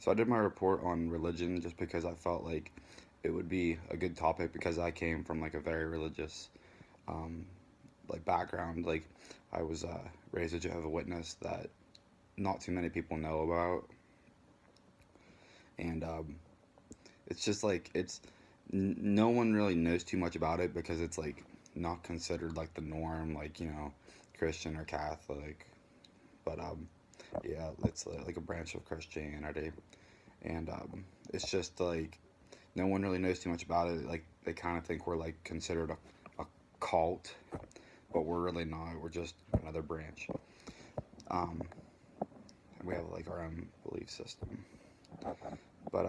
So I did my report on religion just because I felt like it would be a good topic because I came from like a very religious um, like background. Like I was raised a Jehovah's Witness that not too many people know about, and it's just like no one really knows too much about it because it's like not considered like the norm, like Christian or Catholic, but yeah, it's like a branch of Christianity, and it's just like no one really knows too much about it. Like they kind of think we're like considered a cult, but we're really not. We're just another branch. Um, and we have like our own belief system. But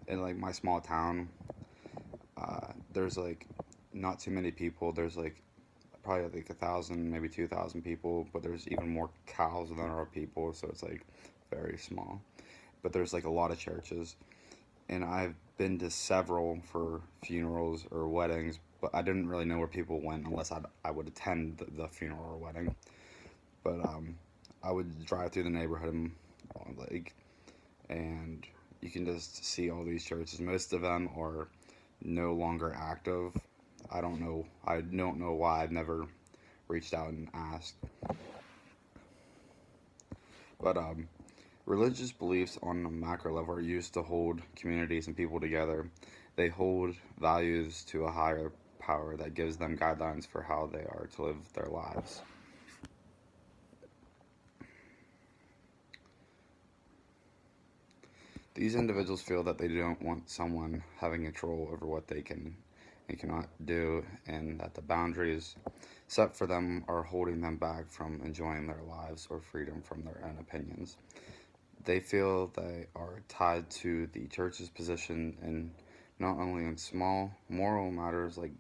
in like my small town, there's like not too many people. There's like probably like 1,000, maybe 2,000 people, but there's even more cows than there are people, so it's like very small. But there's like a lot of churches, and I've been to several for funerals or weddings, but I didn't really know where people went unless I would attend the funeral or wedding. But I would drive through the neighborhood on like, and you can just see all these churches. Most of them are no longer active. I don't know. I don't know why. I've never reached out and asked. But religious beliefs on a macro level are used to hold communities and people together. They hold values to a higher power that gives them guidelines for how they are to live their lives. These individuals feel that they don't want someone having control over what they can and cannot do, and that the boundaries set for them are holding them back from enjoying their lives or freedom from their own opinions. They feel they are tied to the church's position in not only in small moral matters like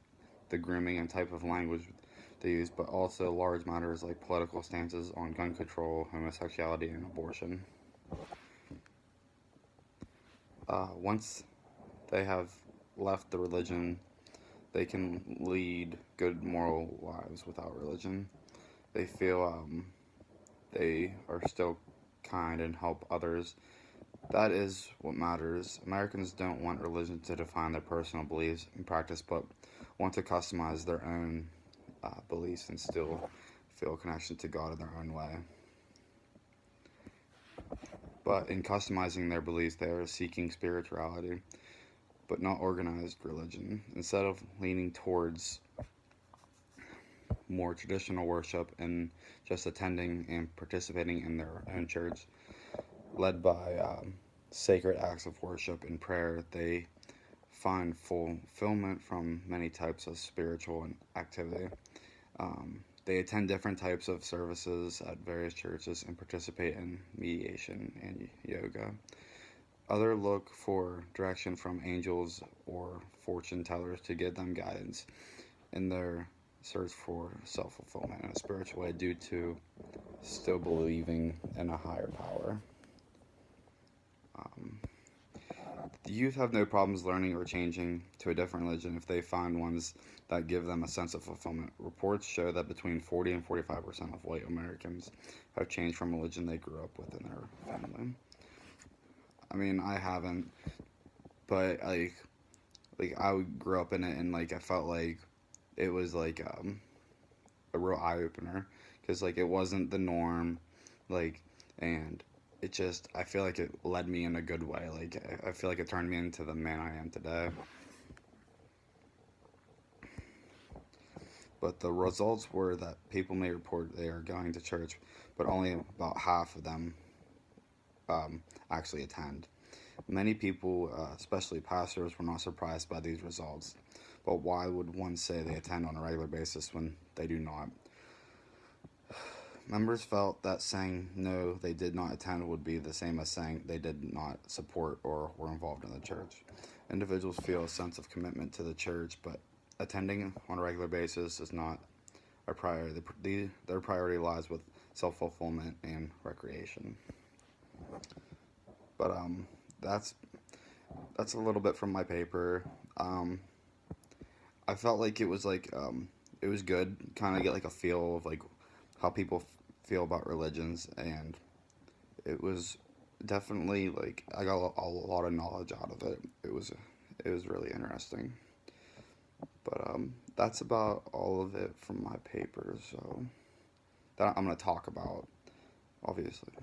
the grooming and type of language they use, but also large matters like political stances on gun control, homosexuality, and abortion. Once they have left the religion, they can lead good moral lives without religion. They feel they are still kind and help others. That is what matters. Americans don't want religion to define their personal beliefs and practice, but want to customize their own beliefs and still feel a connection to God in their own way. But in customizing their beliefs, they are seeking spirituality, but not organized religion. Instead of leaning towards more traditional worship and just attending and participating in their own church, led by sacred acts of worship and prayer, they find fulfillment from many types of spiritual activity. They attend different types of services at various churches and participate in mediation and yoga. Others look for direction from angels or fortune tellers to give them guidance in their search for self fulfillment in a spiritual way due to still believing in a higher power. Um, the youth have no problems learning or changing to a different religion if they find ones that give them a sense of fulfillment. Reports show that between 40 and 45% of white Americans have changed from religion they grew up with in their family. I mean, I haven't, but like I grew up in it and like I felt like it was like a real eye opener because like it wasn't the norm, like, and it just I feel like it led me in a good way. Like I feel like it turned me into the man I am today. But the results were that people may report they are going to church, but only about half of them actually attend. Many people, especially pastors, were not surprised by these results. But why would one say they attend on a regular basis when they do not? Members felt that saying no, they did not attend would be the same as saying they did not support or were involved in the church. Individuals feel a sense of commitment to the church, but attending on a regular basis is not a priority. Their priority lies with self fulfillment and recreation. But that's a little bit from my paper. Um, I felt like it was good, kind of get like a feel of like how people feel about religions, and it was definitely like I got a lot of knowledge out of it. It was really interesting. But that's about all of it from my paper. So that I'm gonna talk about, obviously.